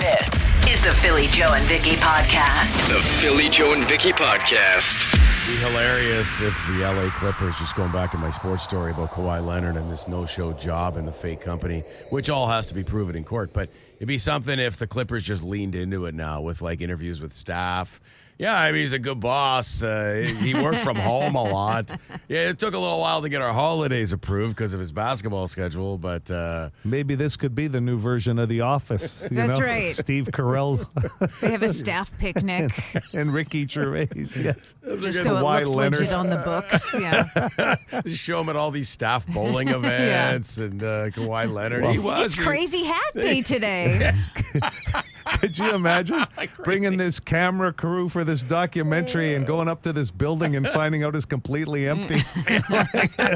This is the Philly Joe and Vicky Podcast. The Philly Joe and Vicky Podcast. It'd be hilarious if the LA Clippers, just going back to my sports story about Kawhi Leonard and this no-show job and the fake company, which all has to be proven in court, but it'd be something if the Clippers just leaned into it now with like interviews with staff. Yeah, I mean, he's a good boss. He works from home a lot. Yeah, it took a little while to get our holidays approved because of his basketball schedule, but... maybe this could be the new version of The Office. That's right. Steve Carell. They have a staff picnic. and Ricky Gervais, yes. Just so it looks legit on the books. Yeah. Just show him at all these staff bowling events and Kawhi Leonard. Well, it's Crazy Hat Day today. Could you imagine bringing this camera crew for this documentary and going up to this building and finding out it's completely empty?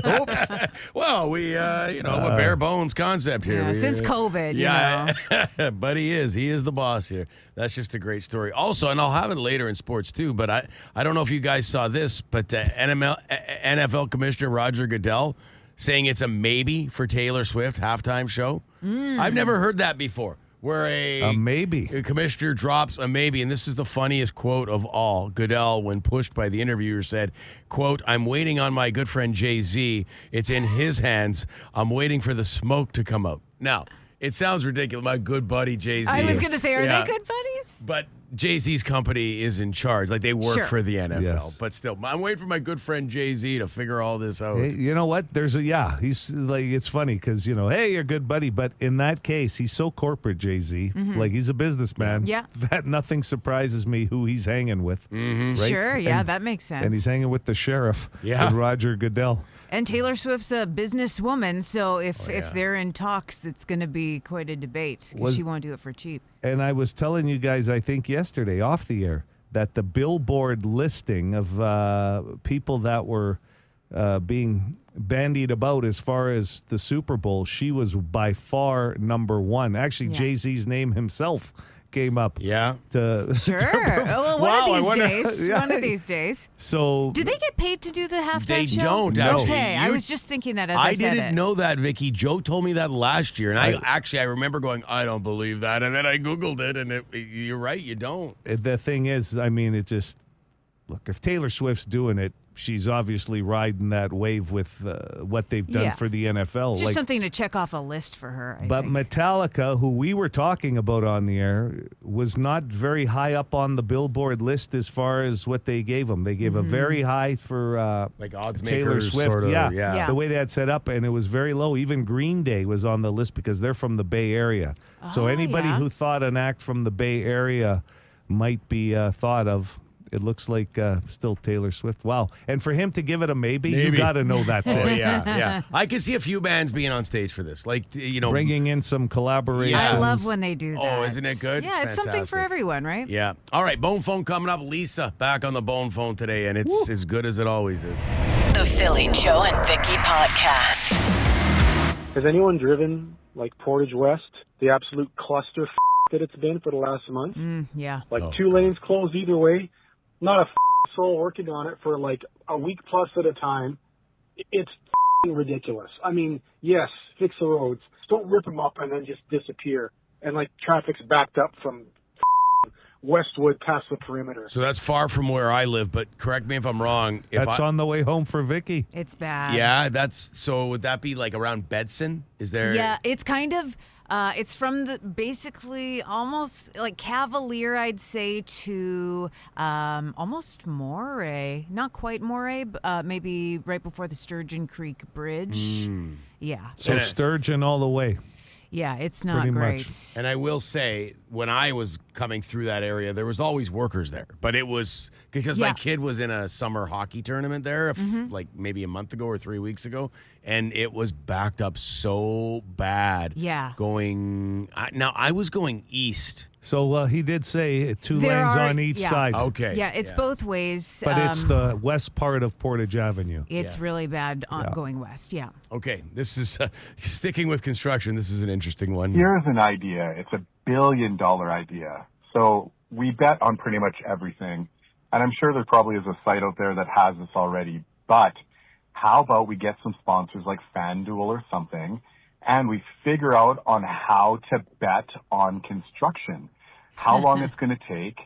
Oops. Well, we, a bare bones concept here. Yeah, since COVID, but he is the boss here. That's just a great story. Also, and I'll have it later in sports too, but I don't know if you guys saw this, but NFL Commissioner Roger Goodell saying it's a maybe for Taylor Swift halftime show. I've never heard that before. Where a maybe commissioner drops a maybe, and this is the funniest quote of all. Goodell, when pushed by the interviewer, said, quote, "I'm waiting on my good friend Jay-Z. It's in his hands. I'm waiting for the smoke to come out." Now, it sounds ridiculous. My good buddy Jay-Z. I was going to say, are they good buddies? But Jay-Z's company is in charge. Like, they work for the NFL. Yes. But still, I'm waiting for my good friend Jay-Z to figure all this out. Hey, you know what? He's like, it's funny because, hey, you're a good buddy. But in that case, he's so corporate, Jay-Z. Mm-hmm. Like, he's a businessman. Yeah. That nothing surprises me who he's hanging with. Mm-hmm. Right? Sure, yeah, that makes sense. And he's hanging with the sheriff, with Roger Goodell. And Taylor Swift's a businesswoman, so if they're in talks, it's going to be quite a debate because she won't do it for cheap. And I was telling you guys, I think yesterday, off the air, that the Billboard listing of people that were being bandied about as far as the Super Bowl, she was by far number one. Actually, Jay-Z's name himself came up. Yeah. Sure. One of these days. So, do they get paid to do the halftime they show? don't, actually. Okay, I was just thinking that as I said didn't know that, Vicky. Joe told me that last year, and I remember going, I don't believe that, and then I Googled it, and you're right, you don't. The thing is, I mean, look, if Taylor Swift's doing it, she's obviously riding that wave with what they've done for the NFL. It's just something to check off a list for her, I think. Metallica, who we were talking about on the air, was not very high up on the Billboard list as far as what they gave them. They gave a very high for like odds Taylor makers, Swift. sort of, yeah, the way they had set up, and it was very low. Even Green Day was on the list because they're from the Bay Area. So anybody who thought an act from the Bay Area might be thought of, it looks like still Taylor Swift. Wow. And for him to give it a maybe. You got to know that's it. Yeah. I can see a few bands being on stage for this. Like, bringing in some collaborations. I love when they do that. Oh, isn't it good? Yeah, it's something for everyone, right? Yeah. All right, Bone Phone coming up. Lisa back on the Bone Phone today, and it's as good as it always is. The Philly Joe and Vicky Podcast. Has anyone driven, like, Portage West? The absolute cluster that it's been for the last month? Yeah. Two lanes closed either way. Not a soul working on it for like a week plus at a time. It's ridiculous. I mean, yes, fix the roads. Don't rip them up and then just disappear. And like traffic's backed up from Westwood past the perimeter. So that's far from where I live, but correct me if I'm wrong. That's on the way home for Vicky. It's bad. Yeah, so would that be like around Bedson? Is there? Yeah, it's kind of... it's from the basically almost like Cavalier, I'd say, to almost Moray. Not quite Moray, but maybe right before the Sturgeon Creek Bridge. Yeah. So Sturgeon all the way. Yeah, it's not pretty great. much. And I will say, when I was coming through that area, there was always workers there. But it was because my kid was in a summer hockey tournament there, like maybe a month ago or 3 weeks ago, and it was backed up so bad. Yeah. Now, I was going east. So he did say two lanes on each side. Okay. Yeah, it's both ways. But it's the west part of Portage Avenue. It's really bad going west, Okay, this is sticking with construction. This is an interesting one. Here's an idea. It's $1 billion idea. So we bet on pretty much everything. And I'm sure there probably is a site out there that has this already. But how about we get some sponsors like FanDuel or something, and we figure out on how to bet on construction. how long it's going to take,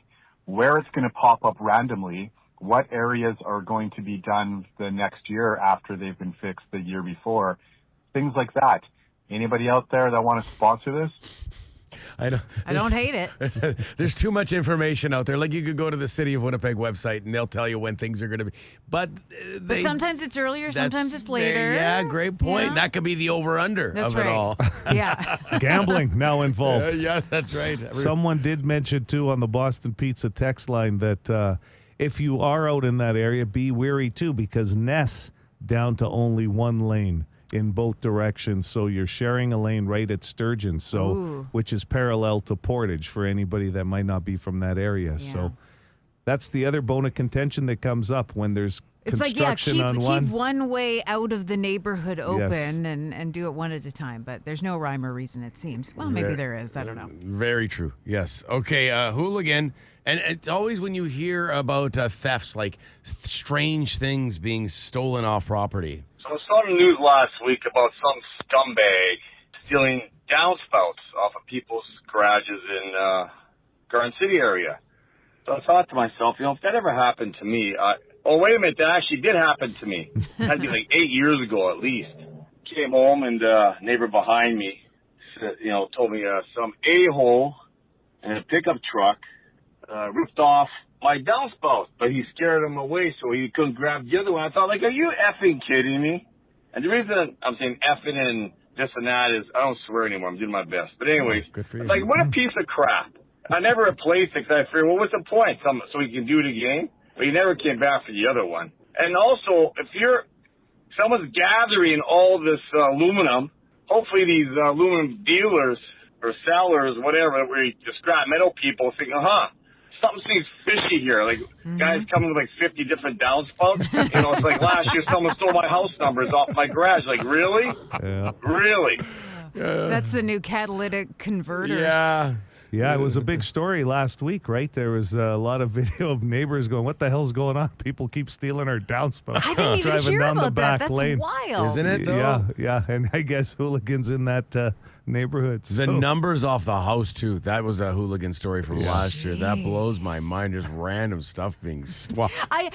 where it's going to pop up randomly, what areas are going to be done the next year after they've been fixed the year before, things like that. Anybody out there that want to sponsor this? I don't hate it. There's too much information out there. Like, you could go to the City of Winnipeg website and they'll tell you when things are going to be. But sometimes it's earlier, sometimes it's later. Yeah, great point. Yeah. That could be the over-under of right. it all. Yeah. Gambling now involved. Yeah, that's right. Someone did mention, too, on the Boston Pizza text line that if you are out in that area, be wary, too, because Ness down to only one lane in both directions, so you're sharing a lane right at Sturgeon, which is parallel to Portage for anybody that might not be from that area. Yeah. So that's the other bone of contention that comes up when there's construction on one. Keep one way out of the neighborhood open and do it one at a time. But there's no rhyme or reason, it seems. Well, maybe there is. I don't know. Very true. Yes. Okay. Hooligan. And it's always when you hear about thefts, like strange things being stolen off property. So I saw the news last week about some scumbag stealing downspouts off of people's garages in Garden City area. So I thought to myself, if that ever happened to me, wait a minute, that actually did happen to me. It had to be like 8 years ago at least. Came home and neighbor behind me, told me some a-hole in a pickup truck ripped off my downspout, but he scared him away so he couldn't grab the other one. I thought, are you effing kidding me? And the reason I'm saying effing and this and that is I don't swear anymore. I'm doing my best. But anyways, good for you. What a piece of crap. I never replaced it because I figured, what's the point? So he can do it again? But he never came back for the other one. And also, if someone's gathering all this aluminum, hopefully these aluminum dealers or sellers, whatever, where the scrap metal people think, something seems fishy here. Guys coming with 50 different downspouts. It's like last year someone stole my house numbers off my garage. Really? Yeah. Really? That's the new catalytic converters. Yeah. Yeah, it was a big story last week, right? There was a lot of video of neighbors going, what the hell's going on? People keep stealing our downspouts. I didn't even driving hear down about the back that. That's lane. wild. Isn't it, though? Yeah. And I guess hooligans in that neighborhood. The numbers off the house, too. That was a hooligan story from last year. That blows my mind. Just random stuff being... I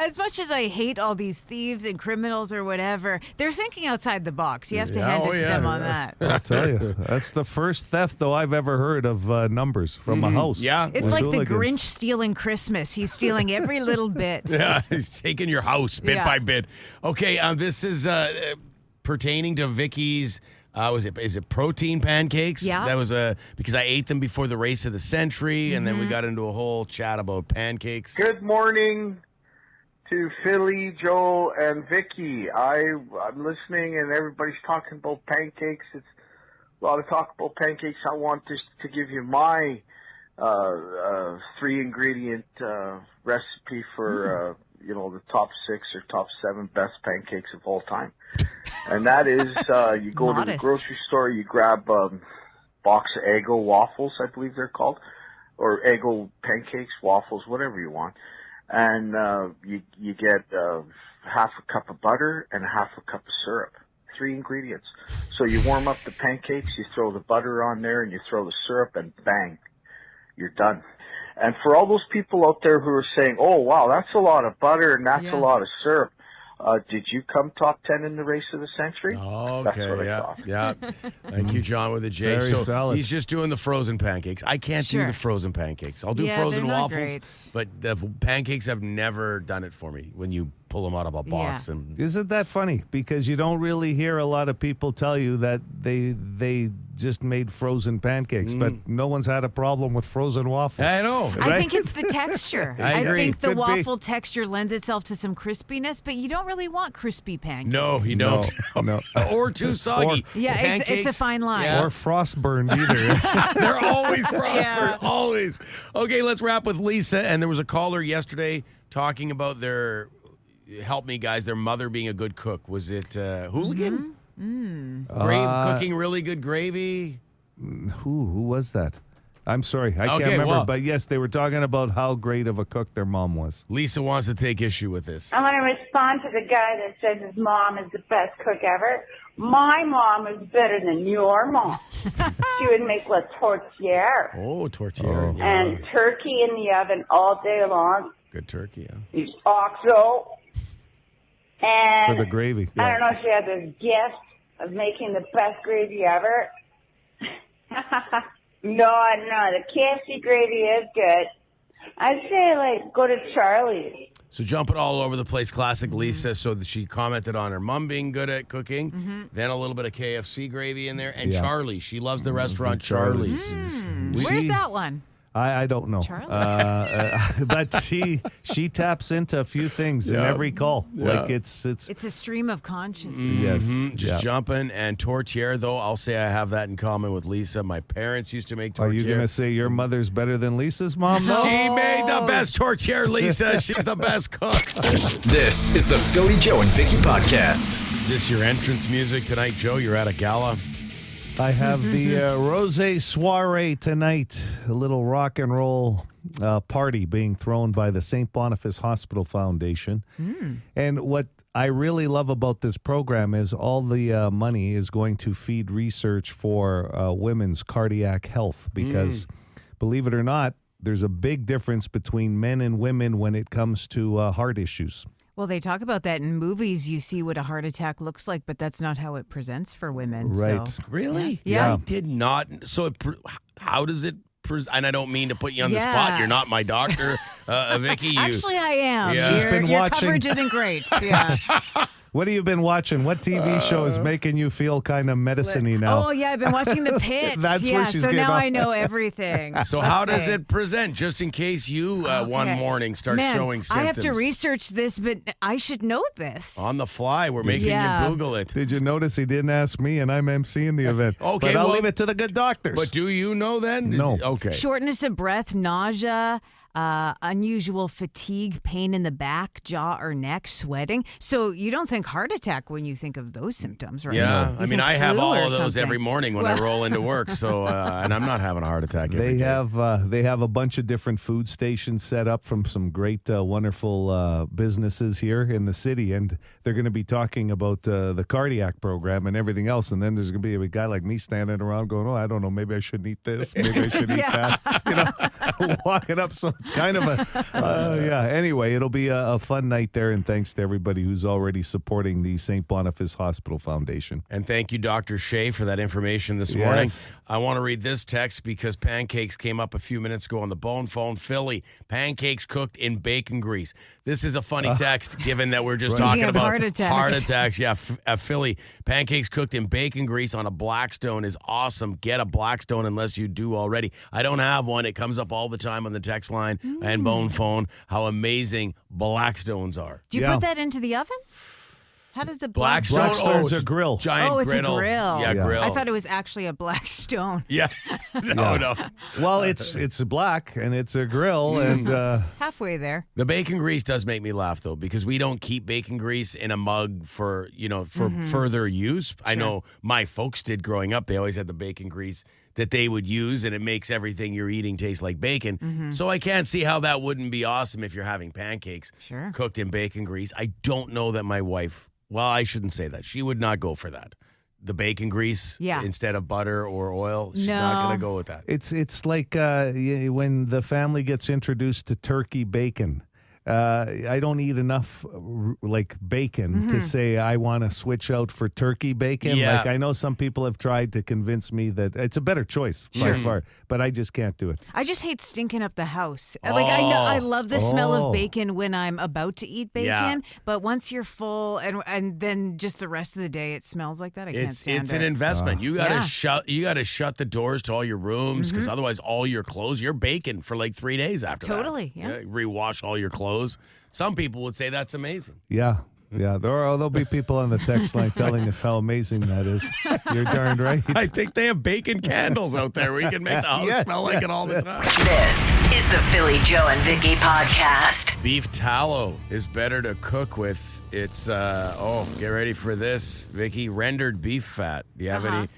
as much as I hate all these thieves and criminals or whatever, they're thinking outside the box. You have to hand it to them on that. I'll tell you. That's the first theft, though, I've ever heard of numbers from a house. Yeah. It's like hooligans. the Grinch stealing Christmas. He's stealing every little bit. Yeah, he's taking your house bit by bit. Okay, this is pertaining to Vicky's... is it protein pancakes? Yeah. That was because I ate them before the race of the century, and then we got into a whole chat about pancakes. Good morning to Philly, Joe, and Vicky. I'm listening, and everybody's talking about pancakes. It's a lot of talk about pancakes. I want just to give you my 3-ingredient recipe for the top 6 or top 7 best pancakes of all time. And that is, you go to the grocery store, you grab a box of Eggo waffles, I believe they're called, or Eggo pancakes, waffles, whatever you want. And you get half a cup of butter and half a cup of syrup. 3 ingredients. So you warm up the pancakes, you throw the butter on there, and you throw the syrup, and bang, you're done. And for all those people out there who are saying, oh, wow, that's a lot of butter and that's a lot of syrup, did you come top 10 in the race of the century? Oh, That's okay, what I thought. yeah. Thank you, John, with a J. Very valid. He's just doing the frozen pancakes. I can't do the frozen pancakes. I'll do frozen they're not waffles, great. but the pancakes have never done it for me when you pull them out of a box. Yeah. And Isn't that funny? Because you don't really hear a lot of people tell you that they just made frozen pancakes, but no one's had a problem with frozen waffles. I know. I think it's the texture. I agree. think the Could be. waffle texture lends itself to some crispiness, but you don't really want crispy pancakes. No, you don't. No. Or too soggy. Yeah, it's a fine line. Or frost burned either. They're always frostburned. Always. Okay, let's wrap with Lisa. And there was a caller yesterday talking about help me guys, their mother being a good cook. Was it hooligan? Cooking really good gravy? Who was that? I'm sorry. I can't remember. well- but yes, they were talking about how great of a cook their mom was. Lisa wants to take issue with this. I want to respond to the guy that says his mom is the best cook ever. My mom is better than your mom. She would make la tortilla. Oh, tortilla. Yeah. And turkey in the oven all day long. Good turkey, yeah. These oxo. And For the gravy. I don't know if she had this gift of making the best gravy ever. No, the KFC gravy is good. I'd say, like, go to Charlie's. So jumping all over the place, classic Lisa. So that she commented on her mom being good at cooking, then a little bit of KFC gravy in there, and Charlie. She loves the restaurant Charlie's. Where's that one? I don't know. But she taps into a few things in every call. Yeah. Like it's a stream of consciousness. Yes. Just jumping. And tortilla, though, I'll say I have that in common with Lisa. My parents used to make tortilla. Are you going to say your mother's better than Lisa's mom, though? She made the best tortilla, Lisa. She's the best cook. This is the Philly Joe and Vicky podcast. Is this your entrance music tonight, Joe? You're at a gala. I have the Rosé Soiree tonight, a little rock and roll party being thrown by the St. Boniface Hospital Foundation. And what I really love about this program is all the money is going to feed research for women's cardiac health because, believe it or not, there's a big difference between men and women when it comes to heart issues. Well, they talk about that in movies. You see what a heart attack looks like, but that's not how it presents for women. Right. So. Really? Yeah. I did not. So how does it and I don't mean to put you on the spot. You're not my doctor, Vicky. Actually, I am. Yeah. She's been your watching. coverage isn't great. Yeah. What have you been watching? What TV show is making you feel kind of medicine-y now? Oh, yeah, I've been watching The Pitch. That's where she's so getting now off. I know everything. So how does it present? Just in case you one morning start showing symptoms. I have to research this, but I should know this. On the fly, we're making you Google it. Did you notice he didn't ask me, and I'm emceeing the event? Okay, but I'll well, leave it to the good doctors. But do you know then? No. Okay. Shortness of breath, nausea, unusual fatigue, pain in the back, jaw, or neck, sweating. So you don't think heart attack when you think of those symptoms, right? Yeah, You I mean, think I have flu all or of those something. every morning when I roll into work. So, and I'm not having a heart attack every They day. have a bunch of different food stations set up from some great, wonderful businesses here in the city, and they're going to be talking about the cardiac program and everything else. And then there's going to be a guy like me standing around going, "Oh, I don't know, maybe I shouldn't eat this, maybe I should eat that." You know, walking up. So it's kind of a Anyway, it'll be a fun night there, and thanks to everybody who's already supporting the St. Boniface Hospital Foundation. And thank you, Dr. Shea, for that information this morning. I want to read this text because pancakes came up a few minutes ago on the bone phone. Philly, pancakes cooked in bacon grease. This is a funny text, given that we're just talking about heart attacks. Yeah, Philly, pancakes cooked in bacon grease on a Blackstone is awesome. Get a Blackstone unless you do already. I don't have one. It comes up all the time on the text line and bone phone how amazing Blackstones are. Do you put that into the oven? How does the Blackstone? Blackstone's a grill. Giant it's griddle. a grill. Yeah, grill. I thought it was actually a black stone. Yeah. No. Well, it's black and it's a grill and Halfway there. The bacon grease does make me laugh though, because we don't keep bacon grease in a mug for further use. I know my folks did growing up. They always had the bacon grease that they would use, and it makes everything you're eating taste like bacon. So I can't see how that wouldn't be awesome if you're having pancakes cooked in bacon grease. I don't know that my wife, well, I shouldn't say that. She would not go for that. The bacon grease instead of butter or oil. She's not going to go with that. It's like when the family gets introduced to turkey bacon. I don't eat enough like bacon to say I want to switch out for turkey bacon. Yeah. Like I know some people have tried to convince me that it's a better choice by far, but I just can't do it. I just hate stinking up the house. Like I know I love the smell of bacon when I'm about to eat bacon, but once you're full and then just the rest of the day it smells like that, I can't stand it. It's an investment. You got to shut the doors to all your rooms because otherwise all your clothes, you're baking for like 3 days after that. Totally, yeah. Rewash all your clothes. Some people would say that's amazing. Yeah. There'll be people on the text line telling us how amazing that is. You're darned right. I think they have bacon candles out there where you can make the house smell like it all the time. This is the Philly Joe and Vicky podcast. Beef tallow is better to cook with. It's get ready for this, Vicky. Rendered beef fat. Do you have any?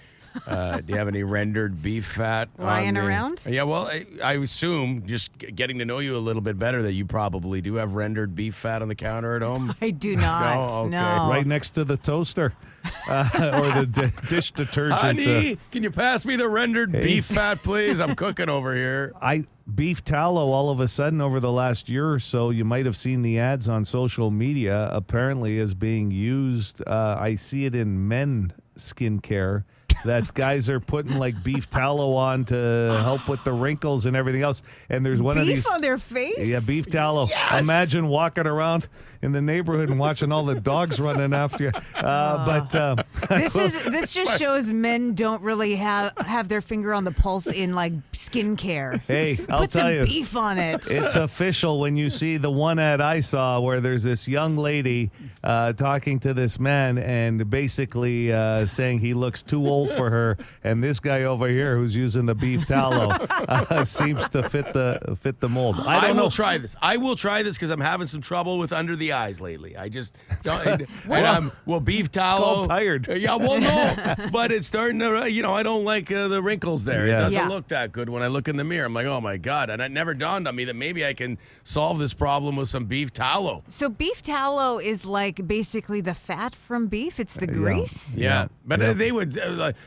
Do you have any rendered beef fat lying around? Yeah, well, I assume, just getting to know you a little bit better, that you probably do have rendered beef fat on the counter at home. I do not. No? Okay. No. Right next to the toaster. or the dish detergent. Honey, can you pass me the rendered beef fat, please? I'm cooking over here. Beef tallow, all of a sudden, over the last year or so, you might have seen the ads on social media, apparently is being used. I see it in men skincare. That guys are putting like beef tallow on to help with the wrinkles and everything else. And there's one of these beef on their face. Yeah, beef tallow. Yes! Imagine walking around in the neighborhood and watching all the dogs running after you. This just shows men don't really have their finger on the pulse in like skincare. Hey, I'll Put tell some you, beef on it. It's official when you see the one ad I saw where there's this young lady talking to this man and basically saying he looks too old for her, and this guy over here who's using the beef tallow seems to fit the mold. I don't know. Will try this. I will try this because I'm having some trouble with under the eyes lately. I just don't. Beef tallow. It's called tired. Yeah, well, no, but it's starting to. I don't like the wrinkles there. Yes. It doesn't look that good when I look in the mirror. I'm like, oh my god, and it never dawned on me that maybe I can solve this problem with some beef tallow. So beef tallow is like basically the fat from beef. It's the grease. Yeah. But they would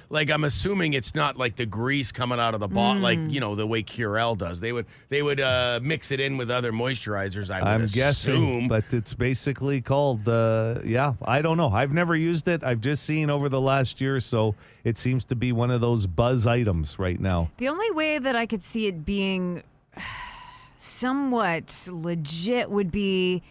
like I'm assuming it's not like the grease coming out of the bottle, like the way Curel does. They would mix it in with other moisturizers. I'm guessing, but it's basically called. I don't know. I've never used it. I've just seen over the last year or so. It seems to be one of those buzz items right now. The only way that I could see it being somewhat legit would be.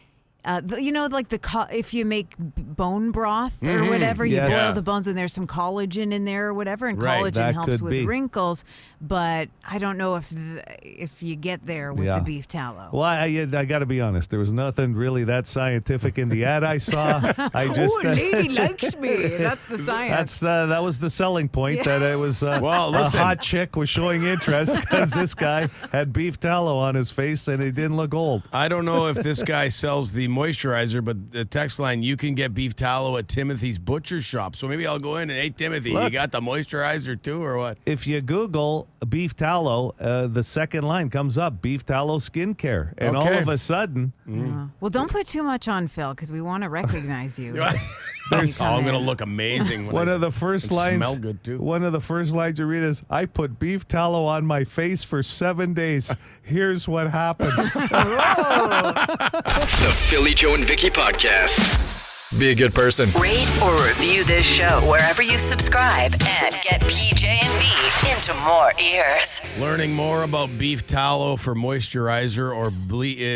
If you make bone broth or whatever, you boil the bones and there's some collagen in there or whatever, and collagen helps with wrinkles. But I don't know if you get there with the beef tallow. Well, I got to be honest. There was nothing really that scientific in the ad I saw. I just lady likes me. That's the science. That was the selling point. That it was a hot chick was showing interest because this guy had beef tallow on his face and he didn't look old. I don't know if this guy sells the moisturizer, but the text line, you can get beef tallow at Timothy's Butcher Shop. So maybe I'll go in and, hey, Timothy, you got the moisturizer too or what? If you Google beef tallow, the second line comes up, beef tallow skincare. And all of a sudden... Well, don't put too much on, Phil, because we want to recognize you. I'm going to look amazing. One of the first lines. Smell good too. One of the first lines you read is, "I put beef tallow on my face for 7 days. Here's what happened." The Philly Joe and Vicky Podcast. Be a good person. Rate or review this show wherever you subscribe and get PJ and B into more ears. Learning more about beef tallow for moisturizer or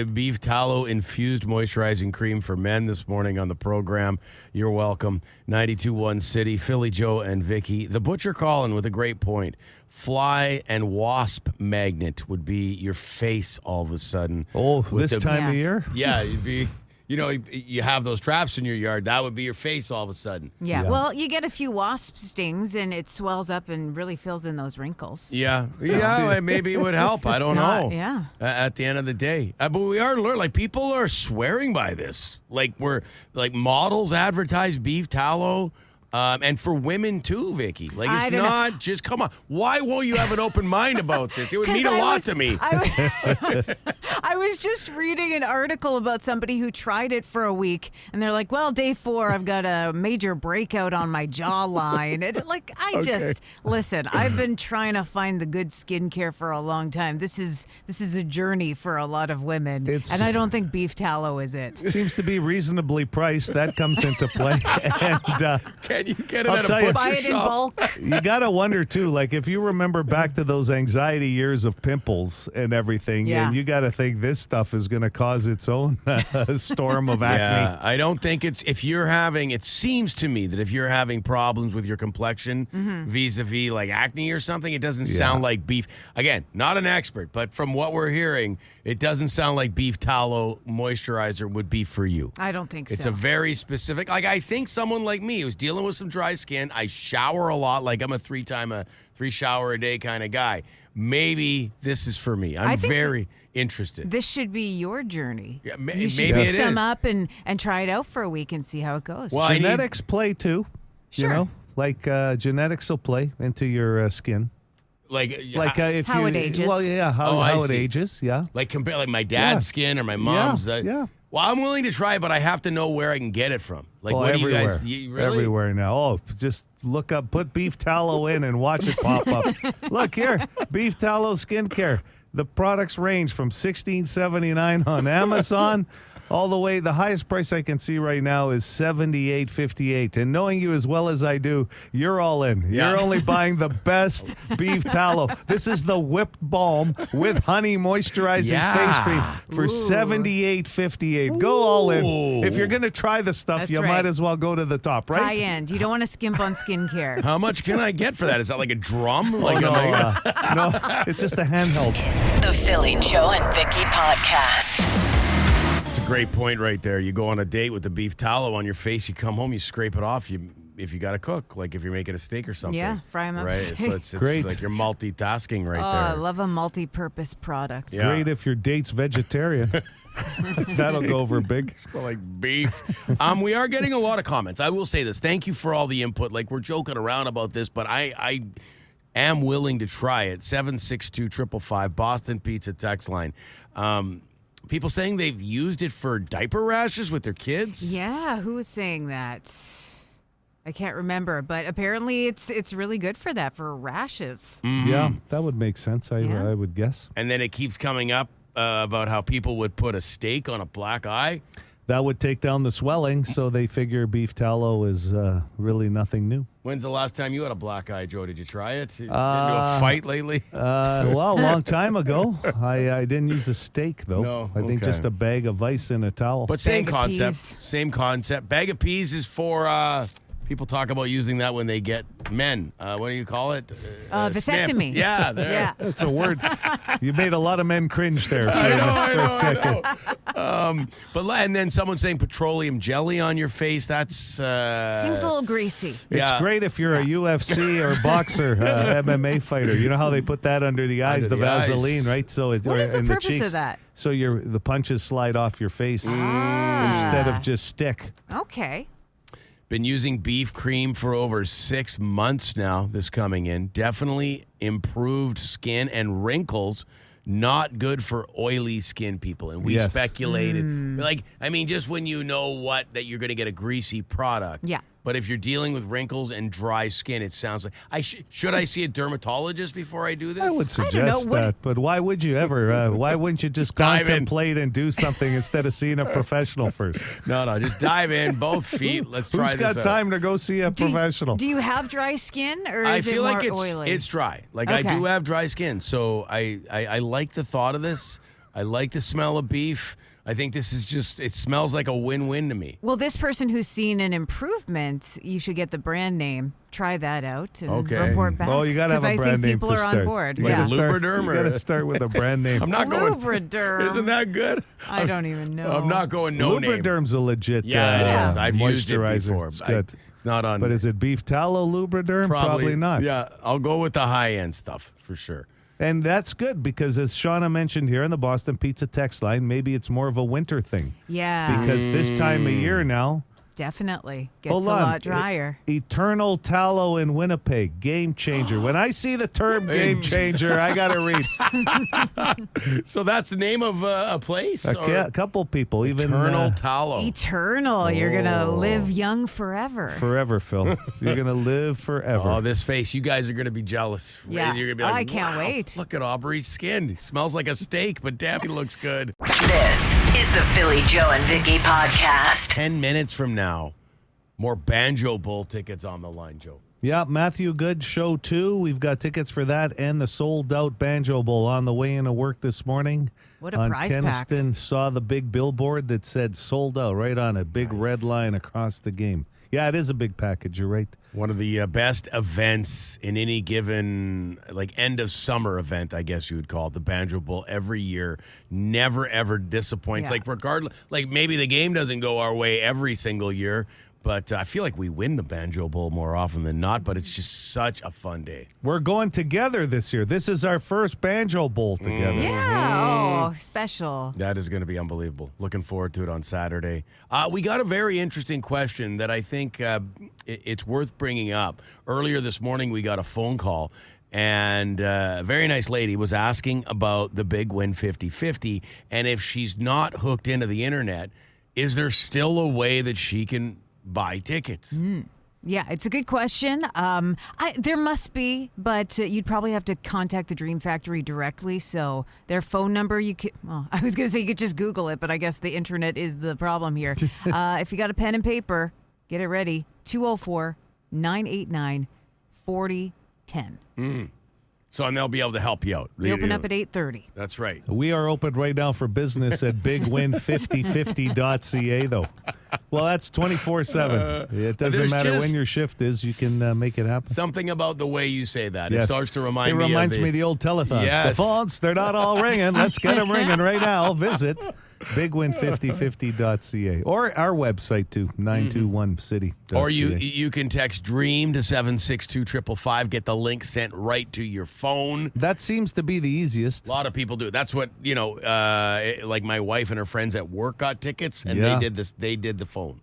beef tallow infused moisturizing cream for men this morning on the program. You're welcome. 92.1 City, Philly Joe and Vicky. The Butcher Colin with a great point. Fly and wasp magnet would be your face all of a sudden. Oh, this time of year? Yeah, you'd be... you have those traps in your yard. That would be your face all of a sudden. Yeah. Well, you get a few wasp stings and it swells up and really fills in those wrinkles. Yeah. Yeah, maybe it would help. I don't know. Yeah. At the end of the day. But we are learning. Like, people are swearing by this. Like, models advertise beef tallow. And for women too, Vicky. Like, it's not just, come on. Why won't you have an open mind about this? It would mean a lot to me. I was just reading an article about somebody who tried it for a week, and they're like, well, day 4, I've got a major breakout on my jawline. And listen, I've been trying to find the good skincare for a long time. This is a journey for a lot of women, and I don't think beef tallow is it. Seems to be reasonably priced. That comes into play. And, can you get it at a butcher shop? In bulk. You got to wonder, too, like if you remember back to those anxiety years of pimples and everything, and you got to think this stuff is going to cause its own storm of acne. Yeah, I don't think it seems to me that if you're having problems with your complexion vis-a-vis like acne or something, it doesn't sound like beef. Again, not an expert, but from what we're hearing, it doesn't sound like beef tallow moisturizer would be for you. I don't think so. It's a very specific, like I think someone like me who's dealing with some dry skin, I shower a lot, like I'm a 3 shower a day kind of guy. Maybe this is for me. I'm very interested. This should be your journey. Yeah, you should maybe pick some up and try it out for a week and see how it goes. Well, genetics play too. Sure. You know, like genetics will play into your skin. If how it ages. Well, yeah, how it ages. Yeah. Like compare like my dad's skin or my mom's. Yeah. Well, I'm willing to try it, but I have to know where I can get it from. Like, Well, what everywhere. do you guys... Really? Everywhere now. Oh, just look up, put beef tallow in and watch it pop up. Look here, beef tallow skincare. The products range from $16.79 on Amazon all the way. The highest price I can see right now is $78.58. And knowing you as well as I do, you're all in. Yeah. You're only buying the best beef tallow. This is the whipped balm with honey moisturizing face cream for $78.58. Go all in. If you're going to try the stuff, That's you right. might as well go to the top, right? High end. You don't want to skimp on skincare. How much can I get for that? Is that like a drum? No, it's just a handheld. The Philly Joe and Vicky Podcast. It's a great point right there. You go on a date with the beef tallow on your face. You come home, you scrape it off. If you got to cook, like if you're making a steak or something. Yeah, fry 'em up. Right. So it's Great. like you're multitasking right I there. love a multi-purpose product. Yeah. Great if your date's vegetarian. That'll go over big. Smell like beef. We are getting a lot of comments. I will say this. Thank you for all the input. Like, we're joking around about this, but I am willing to try it. 762-555 Boston Pizza text line. People saying they've used it for diaper rashes with their kids. Yeah, who was saying that? I can't remember, but apparently it's really good for that, for rashes. Yeah, that would make sense, Yeah. I would guess. And then it keeps coming up about how people would put a steak on a black eye. That would take down the swelling, so they figure beef tallow is really nothing new. When's the last time you had a black eye, Joe? Did you try it? Did you a fight lately? Well, a long time ago. I didn't use a steak, though. No, I think okay. just a bag of ice and a towel. But same Bag of concept. peas. Same concept. Bag of peas is for people talk about using that when they get men. What do you call it? Vasectomy. Snip. Yeah, there. Yeah. That's a word. You made a lot of men cringe there for, I for a second. know. And then someone saying petroleum jelly on your face. That's Seems a little greasy. It's Yeah. great if you're a UFC or boxer, MMA fighter. You know how they put that under the eyes, Under the the eyes. Vaseline, right? So it, What or is the in purpose cheeks, of that? So the punches slide off your face instead of just stick. Okay. been using beef cream for over 6 months now. This coming in. Definitely improved skin and wrinkles. Not good for oily skin people. And we speculated. Like, I mean, just when you know that you're going to get a greasy product. Yeah. But if you're dealing with wrinkles and dry skin, it sounds like should I see a dermatologist before I do this? I would suggest know. that, but why would you ever? Why wouldn't you just dive in. contemplate and do something instead of seeing a professional first? No, just dive in, both feet. Let's try Who's this got out. time to go see a professional? Do you have dry skin, or I is feel it more like oily? it's dry. Like I Okay. do have dry skin, so I like the thought of this. I like the smell of beef. I think this is it smells like a win-win to me. Well, this person who's seen an improvement, you should get the brand name. Try that out and Okay. report back. Oh, you got to have a 'Cause brand I think name people to are start. on board. Like Yeah. Lubriderm, You got or to start with a brand name. I'm not going. Lubriderm. Isn't that good? I don't even know. I'm not going no name. Lubriderm's a legit Yeah, it is. I've used it moisturizer. before. It's good. It's not on. But is it beef tallow Lubriderm? Probably not. Yeah, I'll go with the high-end stuff for sure. And that's good because, as Shauna mentioned here in the Boston Pizza text line, maybe it's more of a winter thing. Yeah, Because this time of year now, definitely gets hold a on, lot drier. Eternal Tallow in Winnipeg, game changer. When I see the term game changer, I got to read. So that's the name of a place? A couple people, even Eternal Tallow. Eternal. You're gonna live young forever. forever, Phil. You're going to live forever. Oh, this face. You guys are going to be jealous. Yeah. You're going to be like, I can't "Wow, wait." Look at Aubrey's skin. He smells like a steak, but damn, he looks good. This is the Philly Joe and Vicky podcast. 10 minutes from now, more Banjo Bowl tickets on the line, Joe. Yeah, Matthew Good Show 2. We've got tickets for that and the sold-out Banjo Bowl on the way into work this morning. What a on prize pack. Keniston, saw the big billboard that said sold out right on it. Big red line across the game. Yeah, it is a big package. You're right. One of the best events in any given, end of summer event, I guess you would call it, the Banjo Bowl every year. Never, ever disappoints. Yeah. Regardless, maybe the game doesn't go our way every single year, but I feel like we win the Banjo Bowl more often than not, but it's just such a fun day. We're going together this year. This is our first Banjo Bowl together. Yeah. Oh, special. That is going to be unbelievable. Looking forward to it on Saturday. We got a very interesting question that I think it's worth bringing up. Earlier this morning, we got a phone call, and a very nice lady was asking about the Big Win 50/50, and if she's not hooked into the internet, is there still a way that she can buy tickets? Yeah, it's a good question. There must be, but you'd probably have to contact the Dream Factory directly. So their phone number, I was going to say you could just Google it, but I guess the internet is the problem here. If you got a pen and paper, get it ready. 204-989-4010. So, and they'll be able to help you out. We open up at 8:30. That's right. We are open right now for business at bigwin5050.ca, though. Well, that's 24/7. It doesn't matter when your shift is. You can make it happen. Something about the way you say that. Yes. It starts to remind me It reminds me of the old telethons. Yes. The phones, they're not all ringing. Let's get them ringing right now. Visit bigwin5050.ca or our website, too, 921city.ca. Or you can text DREAM to 762-555. Get the link sent right to your phone. That seems to be the easiest. A lot of people do. That's what, like my wife and her friends at work got tickets, and Yeah. they did this. They did the phone.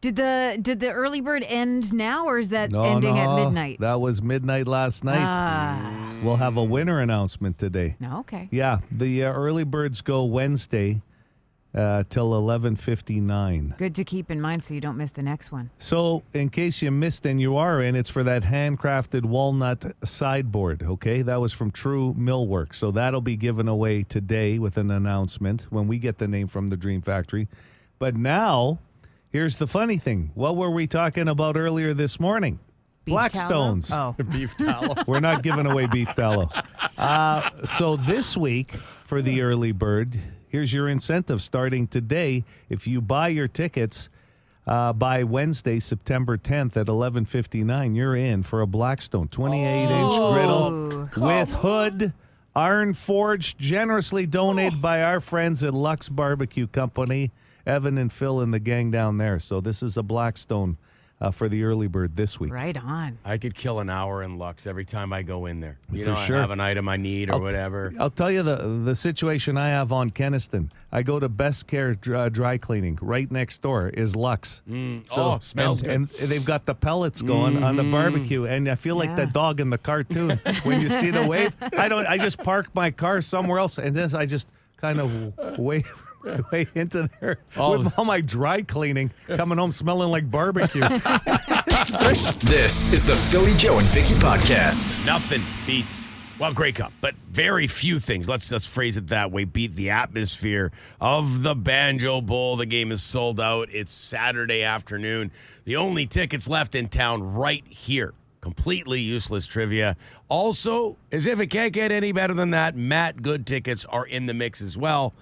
Did the early bird end now, or is that ending at midnight? That was midnight last night. We'll have a winner announcement today. No, okay. Yeah, the early birds go Wednesday till 11:59. Good to keep in mind so you don't miss the next one. So, in case you missed and you are in, it's for that handcrafted walnut sideboard, okay? That was from True Millwork. So that'll be given away today with an announcement when we get the name from the Dream Factory. But now, here's the funny thing. What were we talking about earlier this morning? Beef Blackstones. tallow? Oh. Beef tallow. We're not giving away beef tallow. So this week for the early bird, here's your incentive starting today. If you buy your tickets by Wednesday, September 10th at 11:59, you're in for a Blackstone 28-inch griddle with hood, iron forged, generously donated by our friends at Lux Barbecue Company, Evan and Phil and the gang down there. So this is a Blackstone for the early bird this week. Right on. I could kill an hour in Lux every time I go in there. For sure. I have an item I need or whatever. I'll tell you the situation I have on Kenniston. I go to Best Care Dry Cleaning. Right next door is Lux. Smells good. And they've got the pellets going on the barbecue. And I feel like the dog in the cartoon when you see the wave. I just park my car somewhere else and then I just kind of wave way into there with all my dry cleaning, coming home smelling like barbecue. This is the Philly Joe and Vicky podcast. Nothing beats, well, Grey Cup, but very few things, let's phrase it that way, beat the atmosphere of the Banjo Bowl. The game is sold out. It's Saturday afternoon. The only tickets left in town right here. Completely useless trivia. Also, as if it can't get any better than that, Matt Good tickets are in the mix as well.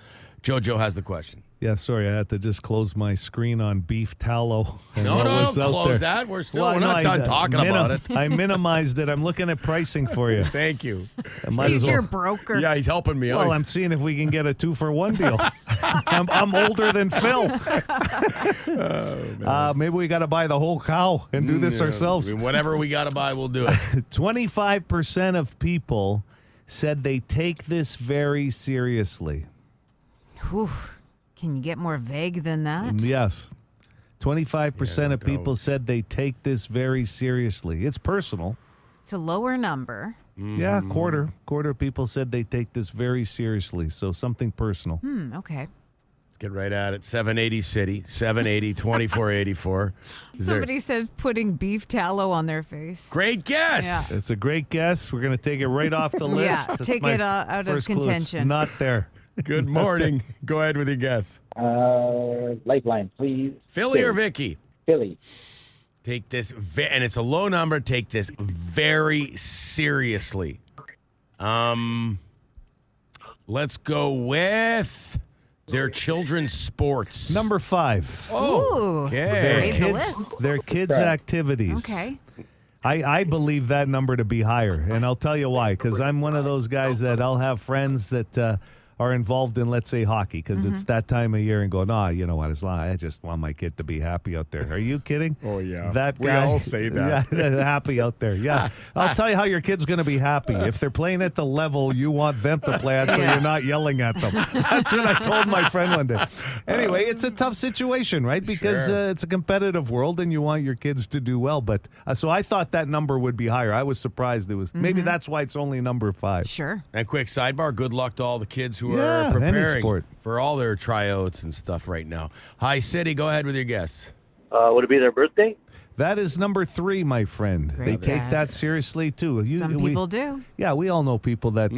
Jojo has the question. Yeah, sorry, I had to just close my screen on beef tallow. No, don't close that. We're not done talking about it. I minimized it. I'm looking at pricing for you. Thank you. He's your broker. Yeah, he's helping me. Well, I'm seeing if we can get a 2-for-1 deal. I'm older than Phil. Maybe we got to buy the whole cow and do this ourselves. I mean, whatever we got to buy, we'll do it. 25% of people said they take this very seriously. Whew. Can you get more vague than that? Yes. 25% of people said they take this very seriously. It's personal. It's a lower number. Yeah, quarter of people said they take this very seriously. So something personal. Okay. Let's get right at it. 780 City, 780-2484. Somebody says putting beef tallow on their face. Great guess. Yeah. It's a great guess. We're going to take it right off the list. Yeah, That's take my it out of first clue. It's contention. not there. Good morning. Go ahead with your guess. Lifeline, please. Philly or Vicky? Philly. Take this, and it's a low number. Take this very seriously. Let's go with their children's sports. Number 5. Ooh. Okay. Made the list. Their kids' activities. Okay. I believe that number to be higher, and I'll tell you why. Because I'm one of those guys that I'll have friends that are are involved in, let's say, hockey, because it's that time of year, and go, you know what, as long I just want my kid to be happy out there. Are you kidding? Oh, yeah. That We guy, all say that. Yeah, happy out there. Yeah. I'll tell you how your kid's going to be happy. If they're playing at the level you want them to play at, so you're not yelling at them. That's what I told my friend one day. Anyway, it's a tough situation, right? Because it's a competitive world, and you want your kids to do well. But so I thought that number would be higher. I was surprised it was. Maybe that's why it's only number 5. Sure. And quick sidebar, good luck to all the kids who Yeah, are any preparing sport. for all their tryouts and stuff right now. Hi, City, go ahead with your guess. Would it be their birthday? That is number 3, my friend. Great They take guess. that seriously, too. Some people do. Yeah, we all know people that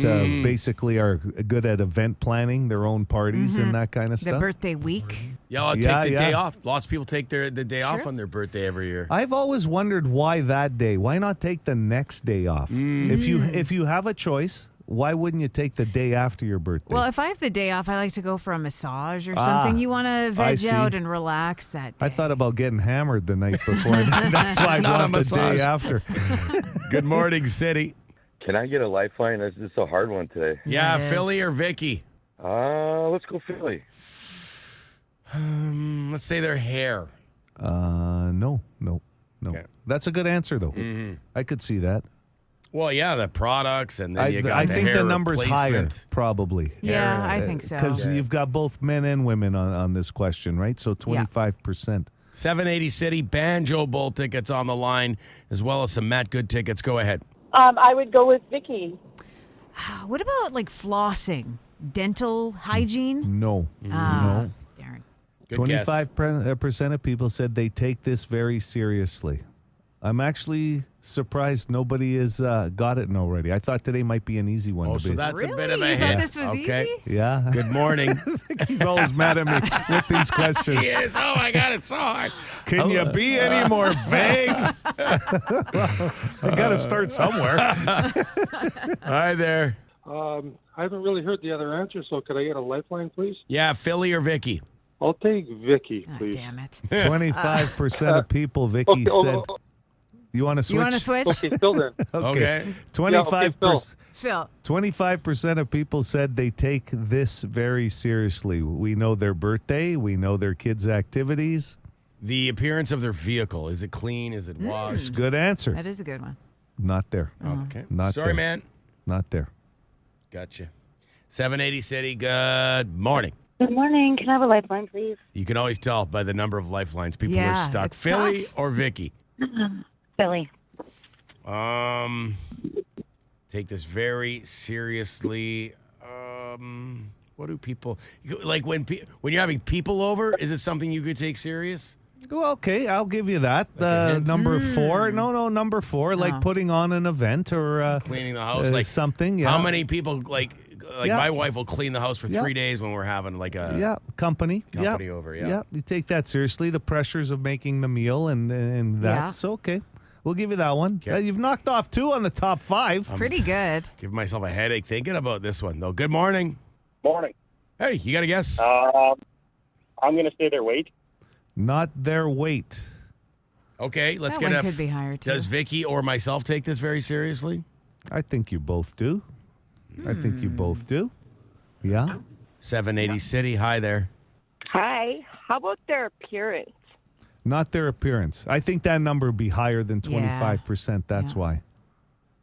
basically are good at event planning, their own parties and that kind of Their stuff. birthday week. Yeah, I'll take the day off. Lots of people take the day off on their birthday every year. I've always wondered why that day. Why not take the next day off? If you have a choice, why wouldn't you take the day after your birthday? Well, if I have the day off, I like to go for a massage or something. You want to veg see. out and relax that day. I thought about getting hammered the night before. That's why I Not a want the massage. day after. Good morning, City. Can I get a lifeline? This is a hard one today. Yeah, It is. Philly or Vicky? Let's go Philly. Let's say their hair. No. Okay. That's a good answer, though. I could see that. Well, yeah, the products, and then you got I the think hair the number's higher, replacement. probably. Yeah, I think so. Because you've got both men and women on this question, right? So 25%. 780 City, Banjo Bowl tickets on the line, as well as some Matt Good tickets. Go ahead. I would go with Vicky. What about like flossing, dental hygiene? No. No. Darn. Good guess. 25% of people said they take this very seriously. I'm actually surprised nobody has got it already. I thought today might be an easy one. Oh, to so be. that's a bit of Really? a You hit. thought this was Okay. easy? Yeah. Good morning. He's always mad at me with these questions. He is. Oh, my God, it's so hard. Can you be any more vague? I got to start somewhere. Hi there. I haven't really heard the other answer, so could I get a lifeline, please? Yeah, Philly or Vicky? I'll take Vicky, Oh, please. damn it. 25% of people, Vicky said. You want to switch? You want to switch? Okay, Phil then. Okay. 25%. Phil. 25% of people said they take this very seriously. We know their birthday. We know their kids' activities. The appearance of their vehicle. Is it clean? Is it washed? Good answer. That is a good one. Not there. Okay. Not Sorry, there. man. Not there. Gotcha. 780 City, good morning. Good morning. Can I have a lifeline, please? You can always tell by the number of lifelines people Yeah, are stuck. it's Philly tough. or Vicky? Philly. Take this very seriously. What do people like when you're having people over? Is it something you could take serious? Well, okay, I'll give you that. a hint? Number 4. No, number 4, like putting on an event or Cleaning the house, like something. Yeah. How many people like Yeah. my wife will clean the house for Yeah. 3 days when we're having like a Yeah, company over. Yeah. Yeah, you take that seriously. The pressures of making the meal and that. Yeah. So okay, we'll give you that one. Okay. You've knocked off 2 on the top 5. Pretty good. Give myself a headache thinking about this one though. Good morning. Morning. Hey, you got a guess? I'm going to say their weight. Not their weight. Okay, let's That get one a. could be higher, too. Does Vicky or myself take this very seriously? I think you both do. I think you both do. Yeah. 780 City. Hi there. Hi. How about their appearance? Not their appearance. I think that number would be higher than 25%. That's Yeah. why.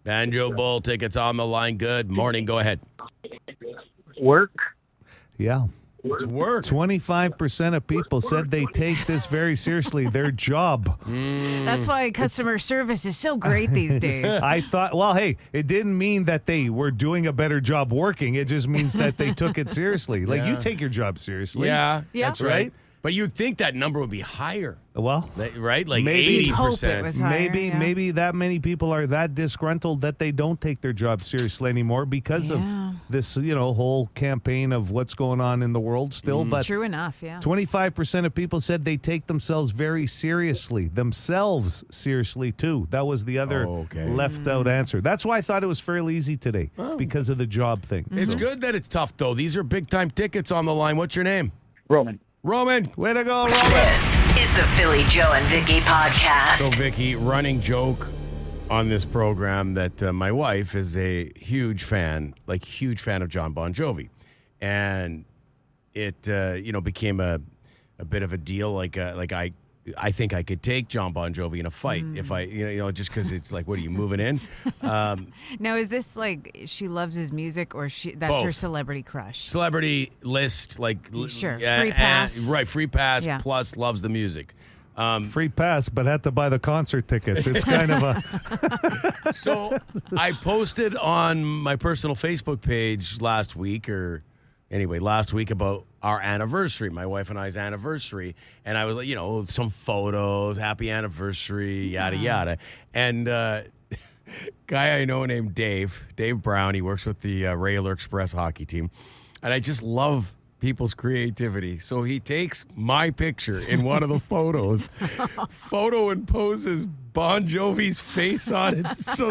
Banjo Bowl tickets on the line. Good morning. Go ahead. Work. Yeah. It's work. 25% of people said they take this very seriously, their job. That's why customer service is so great these days. I thought, well, hey, it didn't mean that they were doing a better job working. It just means that they took it seriously. Like, you take your job seriously. Yeah, Yeah. that's right. But you'd think that number would be higher, Well, right? Like Maybe. 80%. Hope it was higher, yeah. maybe that many people are that disgruntled that they don't take their job seriously anymore because of Yeah. this, whole campaign of what's going on in the world still. But True enough, yeah. 25% of people said they take themselves very seriously, themselves seriously too. That was the other left out answer. That's why I thought it was fairly easy today because of the job thing. It's good that it's tough, though. These are big-time tickets on the line. What's your name? Roman. Roman. Way to go, Roman. This is the Philly Joe and Vicky podcast. So, Vicky, running joke on this program that my wife is a huge fan of Jon Bon Jovi. and it became a bit of a deal. I think I could take Jon Bon Jovi in a fight if I just because it's like, what are you moving in? Now, is this like she loves his music, or that's Both. her celebrity crush? Celebrity list, Sure. Free pass. Right, free pass Yeah. plus loves the music. Free pass, but had to buy the concert tickets. It's kind of a. So I posted on my personal Facebook page last week about our anniversary, my wife and I's anniversary. And I was like, some photos, happy anniversary, yada, yada. And guy I know named Dave Brown, he works with the Raylor Express hockey team. And I just love people's creativity. So he takes my picture in one of the photos, and poses Bon Jovi's face on it. So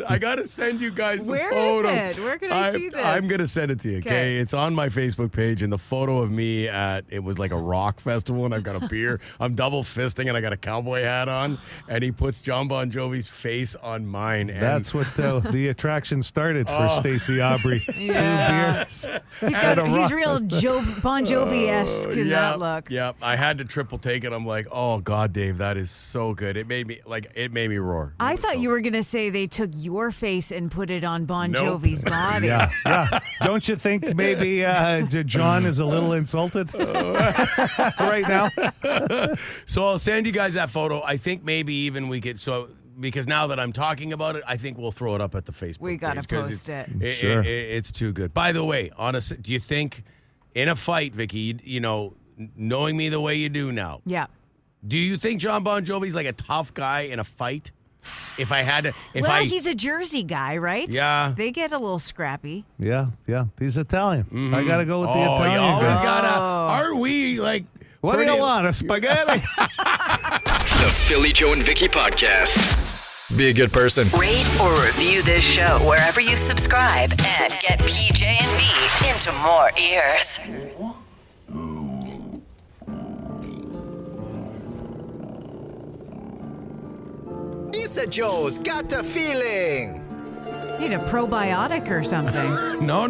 I got to send you guys the photo. Where is it? Where can I see this? I'm going to send it to you, okay? It's on my Facebook page, and the photo of me it was like a rock festival, and I've got a beer. I'm double fisting, and I got a cowboy hat on, and he puts Jon Bon Jovi's face on mine. And That's what the attraction started for Stacey Aubrey. Yeah. 2 beers. He's real Bon Jovi-esque in that look. Yeah, I had to triple take it. I'm like, oh God, Dave, that is so good. It made me roar. I thought you were going to say they took your face and put it on Bon Nope. Jovi's body. Yeah. Don't you think maybe John is a little insulted right now? So I'll send you guys that photo. I think maybe even we could because now that I'm talking about it, I think we'll throw it up at the Facebook We got to page 'cause post it. Sure. It's too good. By the way, honestly, do you think in a fight, Vicky, knowing me the way you do now, Yeah. do you think Jon Bon Jovi's like a tough guy in a fight? If I had to, He's a Jersey guy, right? Yeah. They get a little scrappy. Yeah. He's Italian. Mm-hmm. I got to go with the Italian. You always guy. gotta. Are we like? What do you want? A spaghetti? The Philly Joe and Vicky Podcast. Be a good person. Rate or review this show wherever you subscribe and get PJ and V into more ears. Pizza Joe's got the feeling. Need a probiotic or something. No.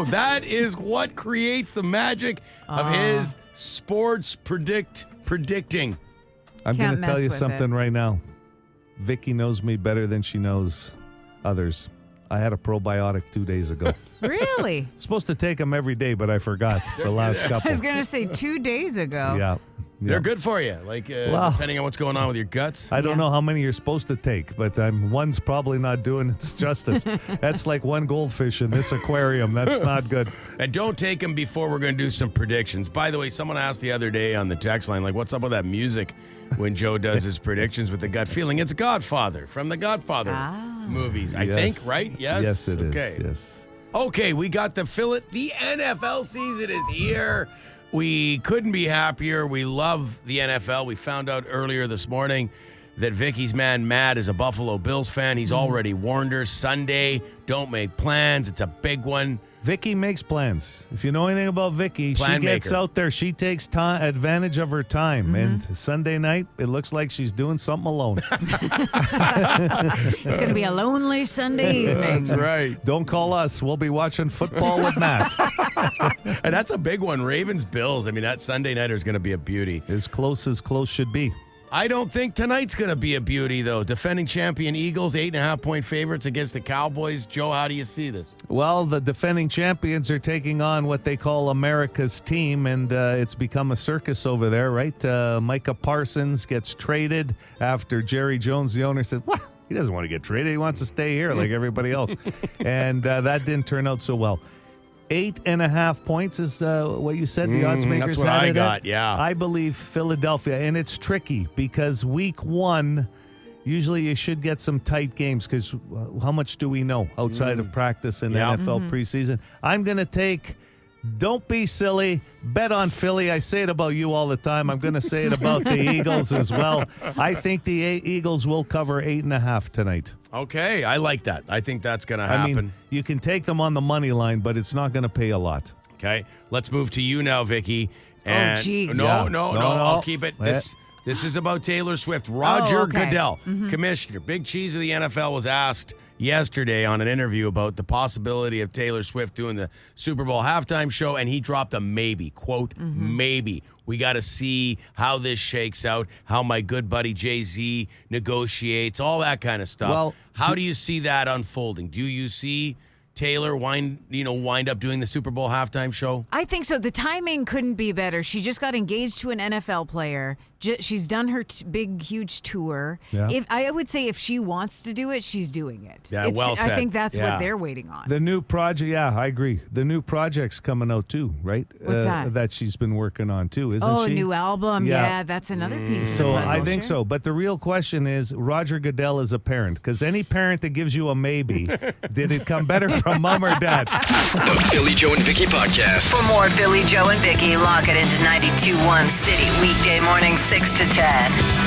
That is what creates the magic of his sports predicting. I'm going Can't to tell mess you with something it. right now. Vicky knows me better than she knows others. I had a probiotic 2 days ago. Really? Supposed to take them every day, but I forgot the last couple. I was going to say 2 days ago. Yeah. They're good for you, depending on what's going on with your guts. I don't know how many you're supposed to take, but one's probably not doing its justice. That's like one goldfish in this aquarium. That's not good. And don't take them before we're going to do some predictions. By the way, someone asked the other day on the text line, what's up with that music when Joe does his predictions with the gut feeling? It's Godfather from the Godfather movies, I think, right? Yes? Yes, it is. Okay. Yes. Okay, we got the NFL season is here. We couldn't be happier. We love the NFL. We found out earlier this morning that Vicky's man Matt is a Buffalo Bills fan. He's already warned her Sunday, don't make plans. It's a big one. Vicky makes plans. If you know anything about Vicky, she gets maker. out there. She takes advantage of her time. And Sunday night, it looks like she's doing something alone. It's going to be a lonely Sunday evening. That's right. Don't call us. We'll be watching football with Matt. And that's a big one. Ravens-Bills. I mean, that Sunday nighter is going to be a beauty. As close should be. I don't think tonight's going to be a beauty, though. Defending champion Eagles, 8.5-point favorites against the Cowboys. Joe, how do you see this? Well, the defending champions are taking on what they call America's team, and it's become a circus over there, right? Micah Parsons gets traded after Jerry Jones, the owner, said, "What? He doesn't want to get traded. He wants to stay here like everybody else." And that didn't turn out so well. 8.5 points is what you said the odds makers that's what had I it got, at. yeah. I believe Philadelphia, and it's tricky because week one, usually you should get some tight games because how much do we know outside of practice and NFL preseason? I'm going to take, don't be silly, bet on Philly. I say it about you all the time. I'm going to say it about the Eagles as well. I think the Eagles will cover 8.5 tonight. Okay, I like that. I think that's going to happen. I mean, you can take them on the money line, but it's not going to pay a lot. Okay, let's move to you now, Vicky. And geez. No, No. I'll keep it. This is about Taylor Swift. Roger okay. Goodell, commissioner, big cheese of the NFL, was asked yesterday on an interview about the possibility of Taylor Swift doing the Super Bowl halftime show, and he dropped a maybe, quote, maybe. We got to see how this shakes out, how my good buddy Jay-Z negotiates, all that kind of stuff. Well, how do you see that unfolding? Do you see Taylor wind up doing the Super Bowl halftime show? I think so. The timing couldn't be better. She just got engaged to an NFL player. She's done her big, huge tour. Yeah. I would say if she wants to do it, she's doing it. Yeah, well said. I think that's Yeah. what they're waiting on. The new project, yeah, I agree. The new project's coming out too, right? What's that? That she's been working on too, isn't she? Oh, new album. Yeah. Yeah, that's another piece. So of the puzzle. I think so. But the real question is, Roger Goodell is a parent, because any parent that gives you a maybe, did it come better from mom or dad? The Philly Joe and Vicky Podcast. For more Philly Joe and Vicky, lock it into 92.1 City weekday morning 6 to 10.